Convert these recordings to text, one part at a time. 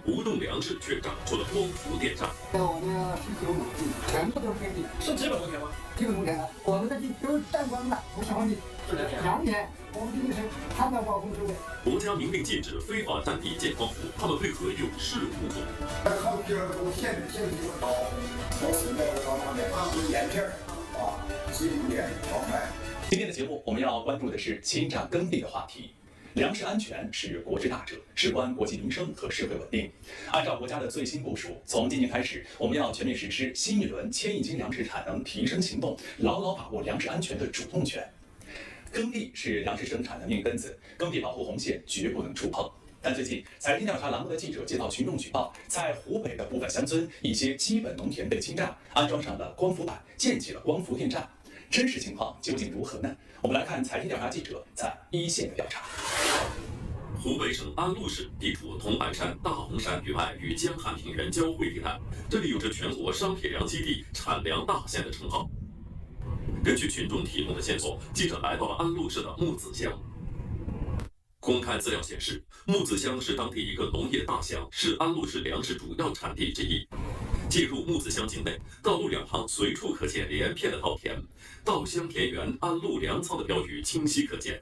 不种粮食却长出了光伏电站。我们19亩地，全部都是耕地，是基本农田吗？基本农田的，我们的地都占光了，不是荒地。2年，我们这里是看到高空收的。国家明令禁止非法占地建光伏，他们为何有恃无恐？靠边儿都限制高，都是那个高方面眼镜啊，经典豪迈。今天的节目，我们要关注的是侵占耕地的话题。粮食安全是国之大者，事关国计民生和社会稳定。按照国家的最新部署，从今年开始，我们要全面实施新一轮1000亿斤粮食产能提升行动，牢牢把握粮食安全的主动权。耕地是粮食生产的命根子，耕地保护红线绝不能触碰。但最近，财经调查栏目的记者接到群众举报，在湖北的部分乡村，一些基本农田被侵占，安装上了光伏板，建起了光伏电站。真实情况究竟如何呢？我们来看财经调查记者在一线的调查。湖北省安陆市地处桐白山、大洪山余脉与江汉平原交汇地带，这里有着全国商品粮基地、产粮大县的称号。根据群众提供的线索，记者来到了安陆市的木子乡。公开资料显示，木子乡是当地一个农业大乡，是安陆市粮食主要产地之一。进入木子乡境内，道路两旁随处可见连片的稻田，稻香田园安陆粮仓的标语清晰可见。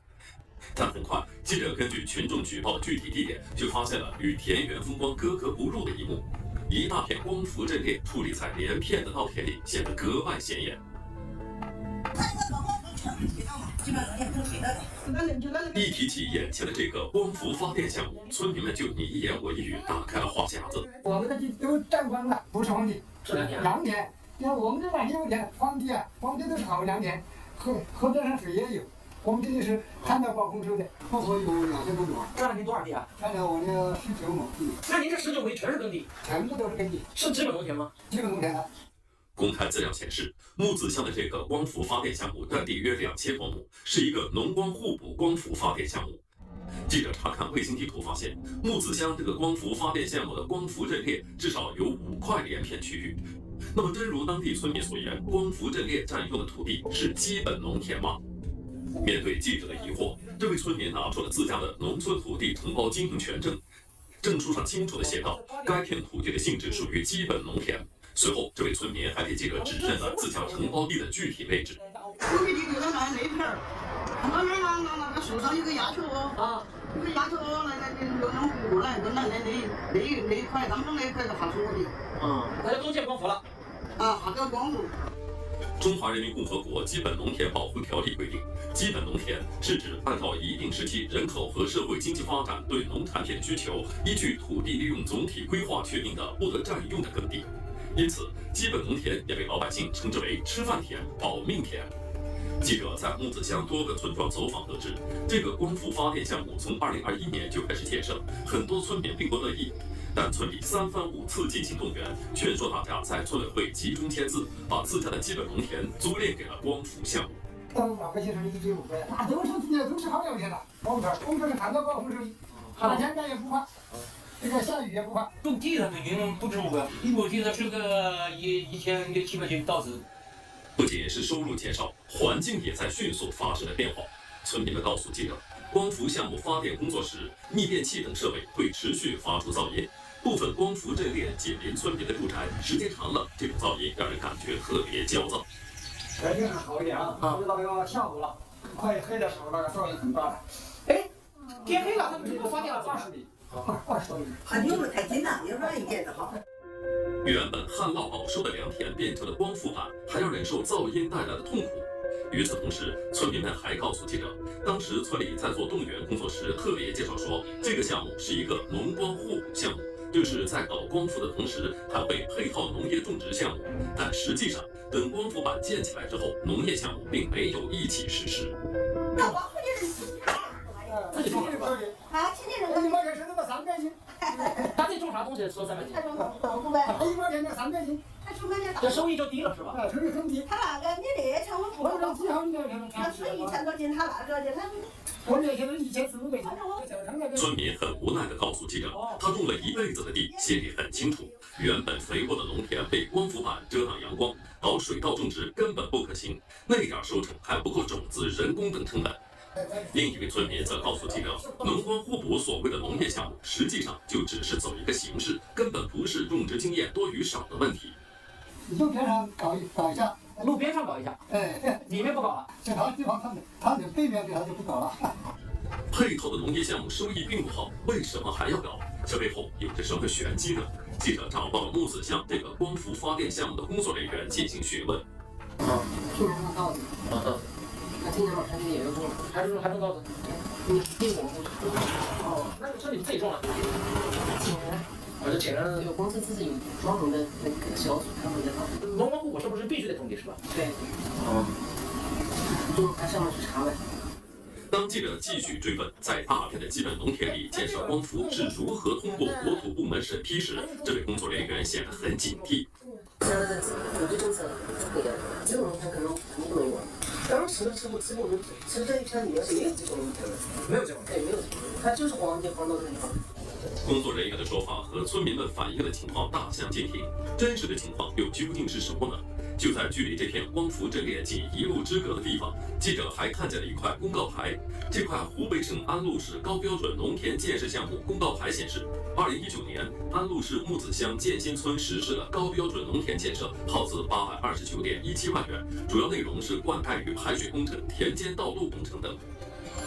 但很快，记者根据群众举报的具体地点，就发现了与田园风光格格不入的一幕：一大片光伏阵列矗立在连片的稻田里，显得格外显眼。一提起眼前的这个光伏发电项目，村民们就你一言我一语，打开了话匣子。我们的地都占光了，不是荒地，是良田。良田，因为我们这哪里有田？荒地啊，荒地都是好良田，河边上水也有。我们这里是看到高空收的，后头有2000多亩。占了您多少地啊？占了我那19亩地。那您这19亩全是耕地？全部都是耕地。是基本农田吗？基本农田的。公开资料显示，木子乡的这个光伏发电项目占地约2000多亩，是一个农光互补光伏发电项目。记者查看卫星地图发现，木子乡这个光伏发电项目的光伏阵列至少有5块连片区域。那么，真如当地村民所言，光伏阵列占用的土地是基本农田吗？面对记者的疑惑，这位村民拿出了自家的农村土地承包经营权证，证书上清楚地写道，该片土地的性质属于基本农田。随后，这位村民还给记者指认了自家承包地的具体位置。我给你留上来那片儿，那个树上有个鸦雀窝啊，有个鸦雀窝那用胡来问了那一块，当中那一块是还是我的。那就都建光伏了。啊，还叫光伏。中华人民共和国基本农田保护条例规定，基本农田是指按照一定时期人口和社会经济发展对农产品需求，依据土地利用总体规划确定的不得占用的耕地。因此，基本农田也被老百姓称之为吃饭田、保命田。记者在木子乡多个村庄走访得知，这个光伏发电项目从2021年就开始建设，很多村民并不乐意。但村里3番5次进行动员，劝说大家在村委会集中签字，把自家的基本农田租赁给了光伏项目。到老百姓上1.5倍，那都是好良田了。我们这是看到高空收益，夏天干也不怕，这个下雨也不怕。种地的已经不止5个，1亩地它是个1700斤稻子。不仅是收入减少，环境也在迅速发生着变化。村民们告诉记者，光伏项目发电工作时，逆变器等设备会持续发出噪音。部分光伏阵列紧邻村民的住宅，时间长了，这种噪音让人感觉特别焦躁。白天还好一点啊，到了下午了，快黑的时候那个噪音很大的。哎，天黑了，它就不发电了，20米，20多米。很久不太近了，要软一点的好。原本旱涝保收的良田变成了光伏板，还要忍受噪音带来的痛苦。与此同时，村民们还告诉记者，当时村里在做动员工作时，特别介绍说，这个项目是一个农光互补项目，就是在搞光伏的同时，还会配套农业种植项目。但实际上，等光伏板建起来之后，农业项目并没有一起实施。那光伏就是自己种的啊，今年人1毛钱收到300斤。他这种啥东西收300斤？他种豆腐呗。1毛钱300斤。他出门就这收益就低了是吧？收益很低。他那个你那成我不知道，他收1000多斤，他那个就他。我那些都1400斤。村民很无奈地告诉记者，他种了一辈子的地，心里很清楚，原本肥沃的农田被光伏板遮挡阳光，搞水稻种植根本不可行，那点收成还不够种子、人工等成本。另一位村民则告诉记者，农光互补所谓的农业项目，实际上就只是走一个形式，根本不是种植经验多与少的问题。路边上搞一下，路边上搞一下，里面不搞了。其他地方他的背面他就不搞了。配套的农业项目收益并不好，为什么还要搞？这背后有着什么玄机呢？记者找到了木子乡这个光伏发电项目的工作人员进行询问。去年种稻子，那今年把盆地也都种了，还种稻子？并我们不种。那是你自己种了？请人。就请人。有公司自己有专门的那个小组，他们在搞。农光互补是不是必须得种地是吧？对。就他上面去查呗。当记者继续追问在大片的基本农田里建设光伏是如何通过国土部门审批时，这位工作人员显得很警惕。现在的土地政策是不一样的，这种农田可能不能用。当时的时候，其实这一片里面是没有这种农田的，没有这种，对，没有，它就是黄到这个地方。工作人员的说法和村民们反映的情况大相径庭，真实的情况又究竟是什么呢？就在距离这片光伏阵列仅1路之隔的地方，记者还看见了一块公告牌。这块湖北省安陆市高标准农田建设项目公告牌显示，2019年安陆市木子乡建新村实施了高标准农田建设，耗资829.17万元，主要内容是灌溉与排水工程、田间道路工程等。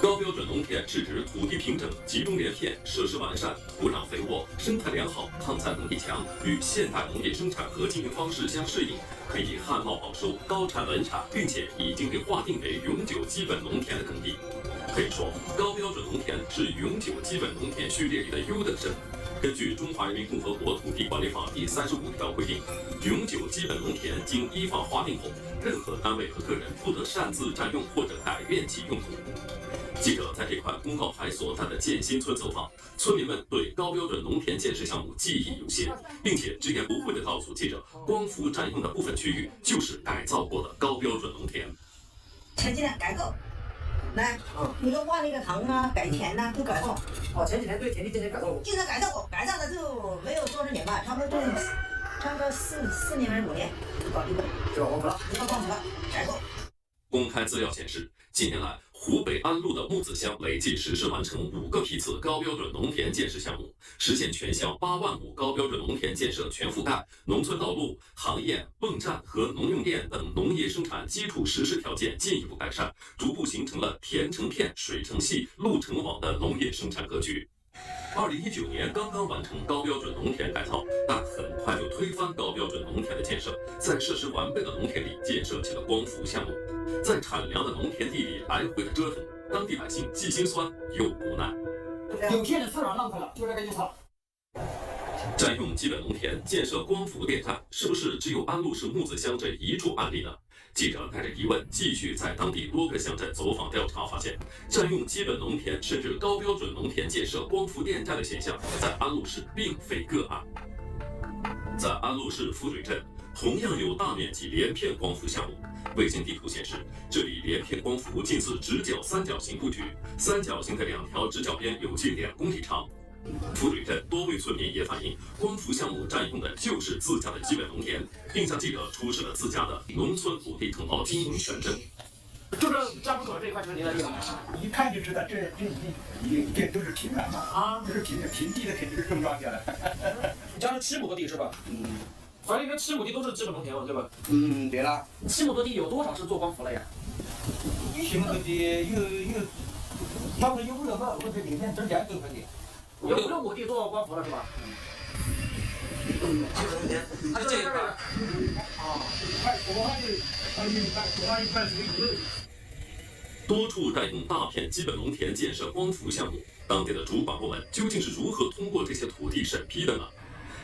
高标准农田是指土地平整、集中连片、设施完善、土壤肥沃、生态良好、抗残能力强，与现代农业生产和经营方式相适应，可以旱涝保收、高产稳产，并且已经被划定为永久基本农田的耕地。可以说，高标准农田是永久基本农田序列里的优等生。根据《中华人民共和国土地管理法》第35条规定，永久基本农田经依法划定后，任何单位和个人不得擅自占用或者改变其用途。记者在这块公告牌所在的建新村走访，村民们对高标准农田建设项目记忆犹新，并且直言不讳地告诉记者，光伏占用的部分区域就是改造过的高标准农田。前几年改造，来，你说挖那个塘啊、改田呐，都改造。前几年对田地进行改造过。进行改造过，改造的就没有多少年吧，差不多4年还是5年，搞定了，就光伏了，光伏了，改造。公开资料显示，近年来，湖北安陆的木子乡累计实施完成5个批次高标准农田建设项目，实现全乡8万亩高标准农田建设全覆盖，农村道路、航堰、泵站和农用电等农业生产基础实施条件进一步改善，逐步形成了田成片、水成系、路成网的农业生产格局。2019年刚刚完成高标准农田改造，但很快就推翻高标准农田的建设，在设施完备的农田里建设起了光伏项目。在产粮的农田地里来回的折腾，当地百姓既心酸又无奈。有天的土壤浪费了，就这个意思。占用基本农田建设光伏电站，是不是只有安陆市木子乡这一处案例呢？记者带着疑问继续在当地多个乡镇走访调查，发现占用基本农田甚至高标准农田建设光伏电站的现象，在安陆市并非个案。在安陆市浮水镇，同样有大面积连片光伏项目。卫星地图显示，这里连片光伏近似直角三角形布局，三角形的2条直角边有近2公里长。浮水镇多位村民也反映，光伏项目占用的就是自家的基本农田，并向记者出示了自家的农村土地承包经营权证。就是家门口这块就是您的地方，一看就知道这都是平原嘛，啊，这是平地的肯定是种庄稼的。家是7亩多地是吧？反正这7亩地都是基本农田嘛，对吧？对了。 7亩多地有多少是做光伏了呀？7亩多地有，差不多有5、6个，或者明年增加多块地。有5、6亩地做光伏了是吧？基本农田，它这一块。多处占用大片基本农田建设光伏项目，当地的主管部门究竟是如何通过这些土地审批的呢？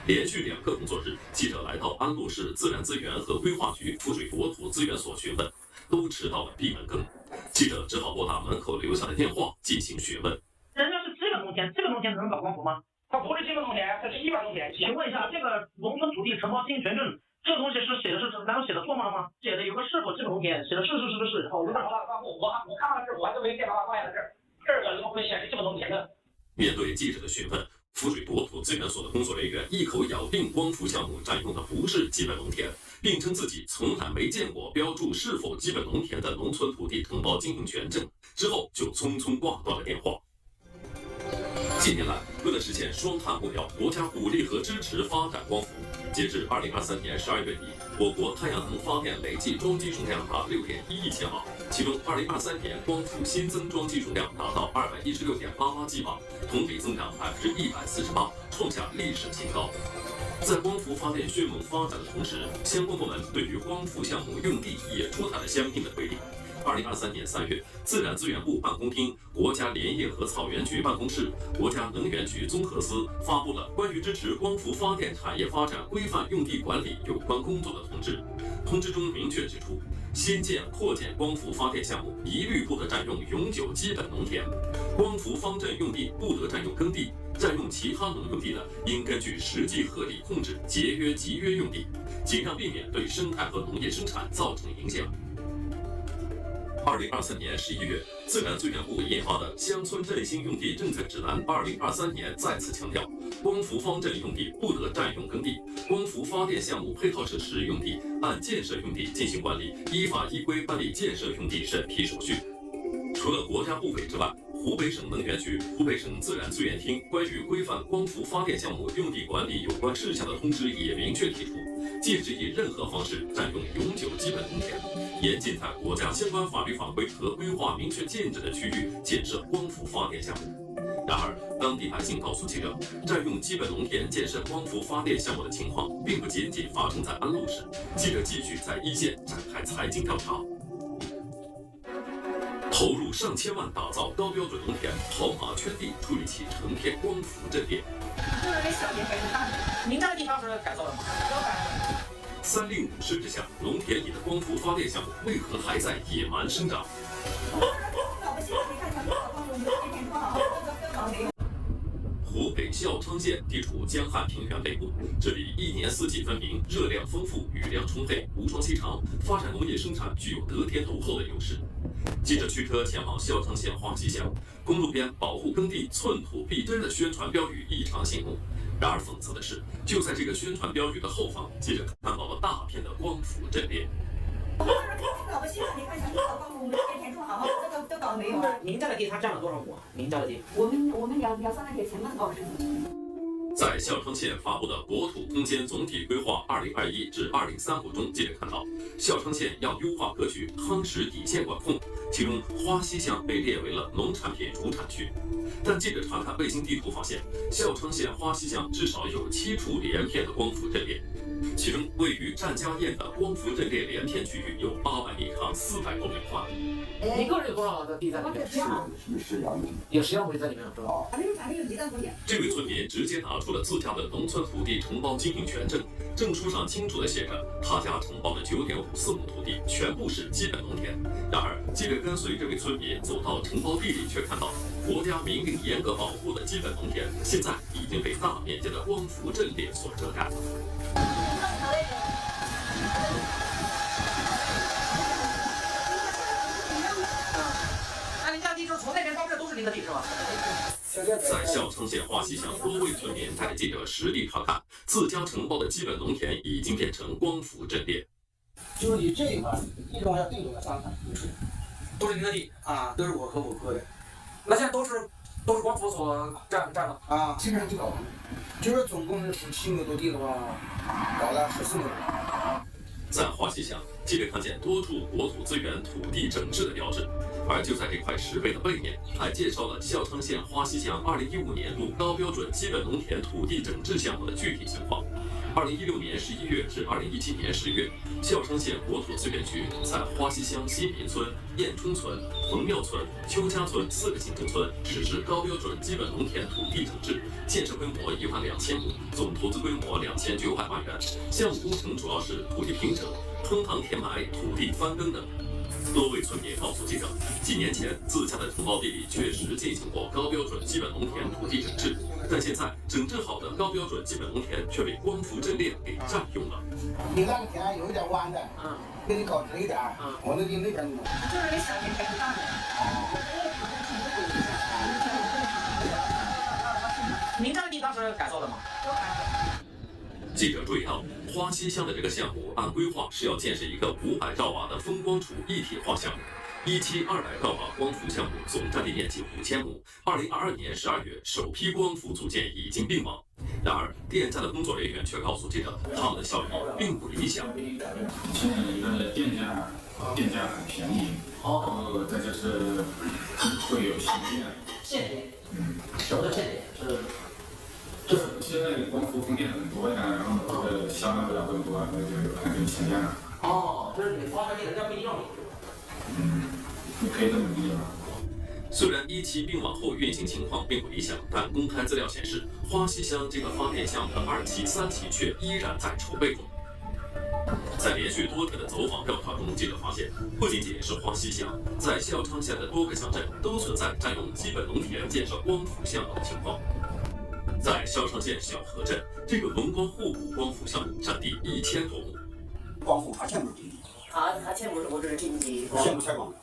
连续2个工作日，记者来到安陆市自然资源和规划局浮水国土资源所询问，都迟到了闭门羹。记者只好拨打门口留下的电话进行询问。人家是基本农田，基本农田能搞光伏吗？它不是基本农田，它是一般农田。请问一下，这个农村土地承包经营权证，这个东西是写的是难道写的错吗？写的有个是否基本农田，写的是不是？好，我看完这我还是没电话挂在这儿，这个怎么会显示基本农田的？面对记者的询问，浮水国土资源所的工作人员一口咬定光伏项目占用的不是基本农田，并称自己从来没见过标注是否基本农田的农村土地承包经营权证，之后就匆匆挂断了电话。近年来，为了实现双碳目标，国家鼓励和支持发展光伏。截至2023年12月底，我国太阳能发电累计装机容量达6.1亿千瓦，其中2023年光伏新增装机容量达到216.88吉瓦，同比增长148%，创下历史新高。在光伏发电迅猛发展的同时，相关部门对于光伏项目用地也出台了相应的规定。2023年3月，自然资源部办公厅、国家林业和草原局办公室、国家能源局综合司发布了关于支持光伏发电产业发展、规范用地管理有关工作的通知。通知中明确指出，新建、扩建光伏发电项目一律不得占用永久基本农田，光伏方阵用地不得占用耕地，占用其他农用地的，应根据实际合理控制节约集约用地，尽量避免对生态和农业生产造成影响。2023年11月，自然资源部印发的《乡村振兴用地政策指南》2023年再次强调，光伏方阵用地不得占用耕地，光伏发电项目配套设施用地按建设用地进行管理，依法依规办理建设用地审批手续。除了国家部委之外，湖北省能源局、湖北省自然资源厅关于规范光伏发电项目用地管理有关事项的通知也明确提出，禁止以任何方式占用永久基本农田，严禁在国家相关法律法规和规划明确禁止的区域建设光伏发电项目。然而，当地百姓告诉记者，占用基本农田建设光伏发电项目的情况，并不仅仅发生在安陆市。记者继续在一线展开财经调查。投入上千万打造高标准农田，跑马圈地矗立起成片光伏阵列。就是小地方大的，您家的地方是改造了吗？都改了。3令5施之下，农田里的光伏发电项目为何还在野蛮生长？湖北孝昌县地处江汉平原北部，这里一年四季分明，热量丰富，雨量充沛，无霜期长，发展农业生产具有得天独厚的优势。记者驱车前往孝昌县花溪乡，公路边保护耕地寸土必争的宣传标语异常醒目。然而讽刺的是，就在这个宣传标语的后方，记者看到了大片的光伏阵列。老百姓，你看一下，光伏天天种好好，这个都搞没有。您家的地它占了多少亩？您家的地？我们要3万块钱嘛，20亩。在孝昌县发布的《国土空间总体规划2021至2035》中，记者看到，孝昌县要优化各区夯实底线管控，其中花溪乡被列为了农产品主产区。但记者查看卫星地图发现，孝昌县花溪乡至少有7处连片的光伏阵列，其中位于占家堰的光伏阵列连片区域有800米长、400公里宽。你个人有多少的地在里面？有10样土地在里面，是吧？这位村民直接拿出了自家的农村土地承包经营权证，证书上清楚地写着他家承包的9.54亩土地全部是基本农田。然而，记者跟随这位村民走到承包地里，却看到国家明令严格保护的基本农田，现在已经被大面积的光伏阵列所遮盖。那您家地就是从那边到这都是您的地是吧？在孝昌县花溪乡，多位村民带着记者实地查看，自家承包的基本农田已经变成光伏阵列。就是你这一块，一种要定住了3块，都是您的地啊，都是我和我哥的。那现在都是光伏所占了啊，基本上就搞完了。就是总共是17亩多地的话，搞了14亩。在花溪乡，记者看见多处国土资源土地整治的标志，而就在这块石碑的背面，还介绍了孝昌县花溪乡2015年度高标准基本农田土地整治项目的具体情况。2016年11月至2017年10月，孝昌县国土资源局在花溪乡新民村、燕冲村、冯庙村、邱家村4个行政村实施高标准基本农田土地整治，建设规模12000亩，总投资规模2900万元。项目工程主要是土地平整、坑塘填埋、土地翻耕等。多位村民告诉记者，几年前自家的承包地里确实进行过高标准基本农田土地整治，但现在整治好的高标准基本农田却被光伏阵列给占用了。你那个田有一点弯的，给你搞直一点，我那地那边弄。就是给小田开大的。您家的地当时是改造的吗？记者注意到，花溪乡的这个项目按规划是要建设一个500兆瓦的风光储一体化项目。一期200兆瓦光伏项目总占地面积5000亩，2022年12月首批光伏组件已经并网。然而，电价的工作人员却告诉记者，他们的效率并不理想。现在一个电价很便宜，然后再就是会有限电。限电？什么叫限电？就是现在光伏风电很多呀，然后销量不了更多，那就可能就限电了。就是你发出电人家不一定要你。你可以这么理解吧。虽然一期并网后运行情况并不理想，但公开资料显示，花溪乡这个发电项目的2期、3期却依然在筹备中。在连续多天的走访调查中，记者发现，不仅仅是花溪乡，在孝昌县的多个乡镇都存在占用基本农田建设光伏项目的情况。在孝昌县小河镇，这个文光互补光伏项目占地1000多亩。光伏它全部经济。它全部是我这是经济。全部采光的。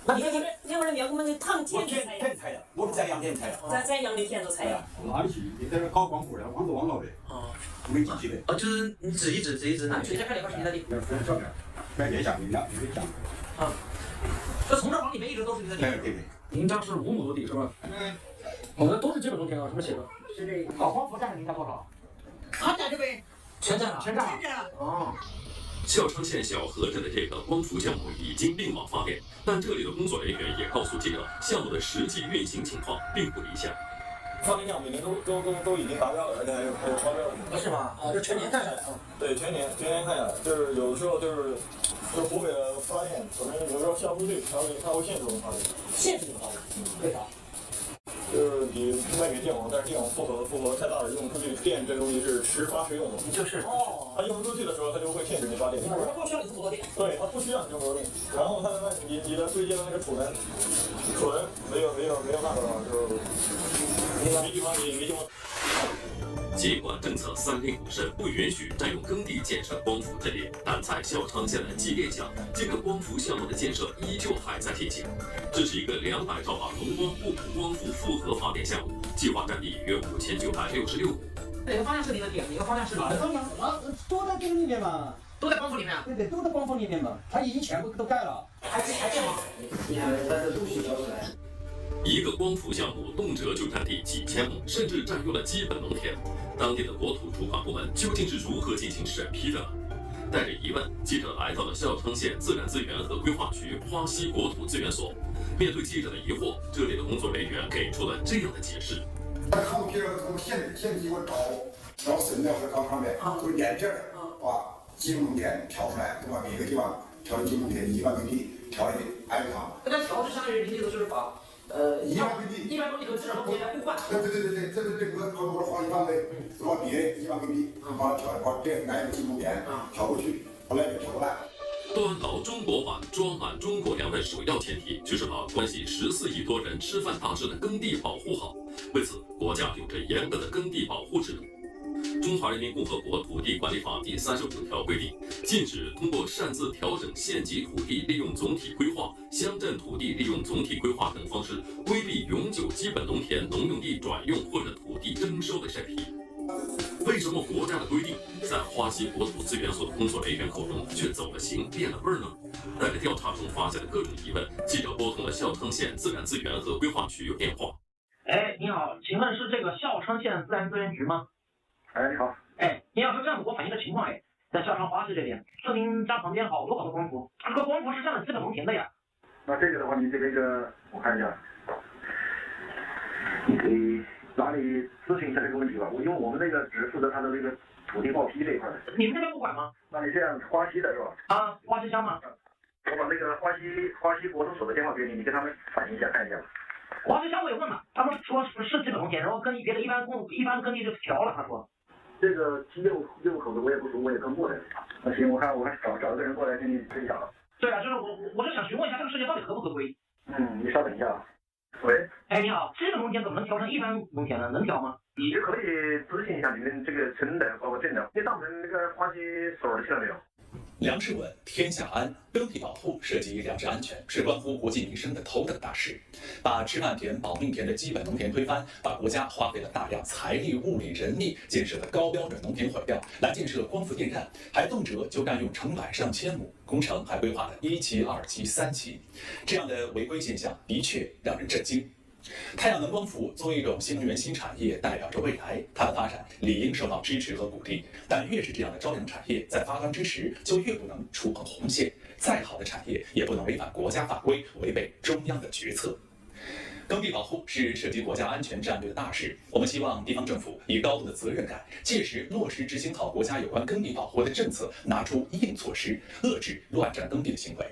那你会儿苗我们糖田采的，我们在阳田采的。在阳的田都采呀。哪里去？你在这搞光伏的，光是网络的。没机器的。就是你指一指哪？全家看那块是你的地。小点，买电下面的，有点讲。这从这往里面一直都是你的地。对。您家是5亩多地是吧？那都是基本农田啊，什么写的？是这个。搞光伏占了您家多少？他占的呗。全占了。全占了。孝昌县小河镇的这个光伏项目已经并网发电，但这里的工作人员也告诉记者，项目的实际运行情况并不理想。发电量每年都已经达标了，而且还有超标了。是吗？这全年看下来啊？对，全年看下来，就是有的时候就是湖北的发电可能有时候下不去，它会限制我们发电。限制你发电？为啥？就是你卖给电网，但是电网负荷太大了，用不出去。电这东西是实发实用的。就是它用不出去的时候，它就会限制你发电。它不需要你这么多电。对，它不需要你这么多电。然后它你的对接的那个储能没有那个就是没地方。尽管政策3令5申不允许占用耕地建设光伏阵列，但在孝昌县的季电乡，这个光伏项目的建设依旧还在进行。这是一个200兆瓦龙光互补光伏复合发电项目，计划占地约5966亩。哪个方向是你的地？哪个方向是你的？方向都在这个里面嘛。都在光伏里面啊？对，都在光伏里面嘛。它已经全部都盖了。还建吗？你看，咱这东西交出来。一个光伏项目动辄就占地几千亩，甚至占用了基本农田。当地的国土主管部门究竟是如何进行审批的呢？带着疑问，记者来到了孝昌县自然资源和规划局花溪国土资源所。面对记者的疑惑，这里的工作人员给出了这样的解释：看不平了，从县级给我找省的或者搞上面，都连着的，基本农田调出来，对吧？每个地方调的基本农田100公里，调的按它。跟它调是相当于你这个就是把100公里，100公里和基本农田互换。对，这是我划一范围，是吧？别100公里，把它调，把这哪个基本农田调过去，后来就调过来。端牢中国碗、装满中国粮的首要前提，就是把关系14亿多人吃饭大事的耕地保护好。为此，国家有着严格的耕地保护制度。《中华人民共和国土地管理法》第35条规定，禁止通过擅自调整县级土地利用总体规划、乡镇土地利用总体规划等方式，规避永久基本农田农用地转用或者土地征收的审批。为什么国家的规定在花溪国土资源所的工作人员口中却走了形变了味儿呢？带着调查中发现的各种疑问，记者拨通了孝昌县自然资源和规划局电话。你好，请问是这个孝昌县自然资源局吗？你好。您好，是这样子，我反映的情况在孝昌花溪这边，村民家旁边好多光伏，这个光伏是占了基本农田的呀。那这个的话，你这个我看一下，你可以哪里咨询一下这个问题吧？因为我们那个只负责他的那个土地报批这一块的。你们那边不管吗？那你这样花溪的是吧？花溪乡吗？我把那个花溪国土所的电话给你，你跟他们反映一下看一下吧。花溪乡我也问了，他们说是基本农田，然后跟别的一般耕地就调了，他说。这个业务口子我也不熟，我也跟过来。那行，我还找一个人过来跟你分享。对啊，就是我是想询问一下这个事情到底合不合规。你稍等一下。喂。你好，基本农田怎么能调成一般农田呢？能调吗？你可以咨询一下你们这个村的，包括镇的。你到我们那个花溪所的去了没有？粮食稳，天下安。耕地保护涉及粮食安全，是关乎国计民生的头等大事。把吃饭甜、保命甜的基本农田推翻，把国家花费了大量财力、物力、人力建设的高标准农田毁掉，来建设光伏电站，还动辄就干用成百上千亩，工程还规划了1期、2期、3期，这样的违规现象的确让人震惊。太阳能光伏作为一种新能源新产业，代表着未来，它的发展理应受到支持和鼓励。但越是这样的朝阳产业，在发端之时就越不能触碰红线。再好的产业也不能违反国家法规，违背中央的决策。耕地保护是涉及国家安全战略的大事，我们希望地方政府以高度的责任感，切实落实执行好国家有关耕地保护的政策，拿出硬措施，遏制乱占耕地的行为。